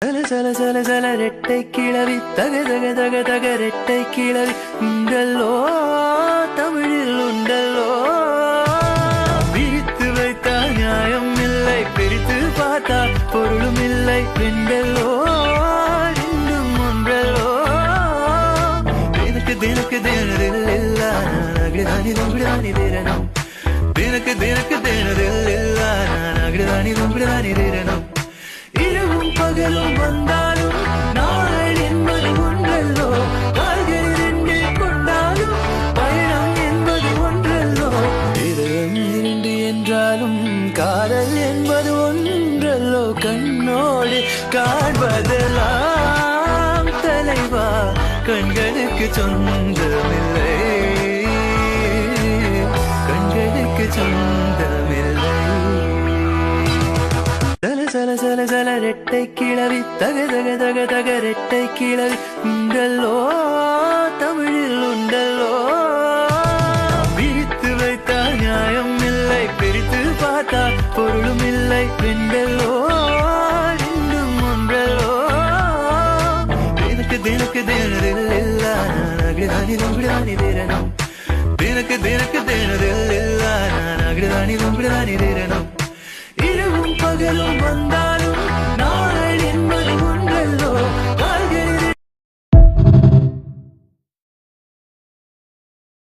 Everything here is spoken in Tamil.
சல சல சல சல ரெட்டை கிளவி தக தக தக தக ரெட்டை கிளவி உண்டல்லோ தமிழில் உண்டல்லோ. பிரித்து வைத்தால் நியாயம் இல்லை, பிரித்து பார்த்தால் பொருளும் இல்லை. ரெண்டல்லோ ரெண்டும் ஒன்றல்லோ. தினக்கு தினக்கு தினதில் இல்ல நான் அகிடானிலும் விடானி திரணும். தினக்கு தினக்கு தினதில் இல்ல நான் அகிடானிலும் விடானி திரணும். இரவும் பகலும் வந்தாலும் நாள் என்பது ஒன்றல்லோ. கால்கள் இரண்டு கொண்டாலும் பயணம் என்பது ஒன்றல்லோ. இதயம் இரண்டு என்றாலும் காதல் என்பது ஒன்றல்லோ. கண்ணோடு காண்பதெல்லாம் தலைவா கண்களுக்கு சொந்தமில்லை, கண்களுக்கு சொந்தமில்லை. சல சல சல சல ரெட்டை கிளவி தக தக தக தக ரெட்டை கிளவி உண்டல்லோ தமிழில் உண்டல்லோ. பிரித்து வைத்தால் நியாயம் இல்லை, பிரித்து பார்த்தால் பொருளும் இல்லை. ரெண்டல்லோ ரெண்டும் ஒன்றல்லோ. தினக்கு தினக்கு தினதில் இல்ல நான் அகிடானிலும் விடானி திரணும். தினக்கு தினக்கு தினதில் இல்ல நான் அகிடானிலும் விடானி திரணும். இரவும் பகலும் வந்தா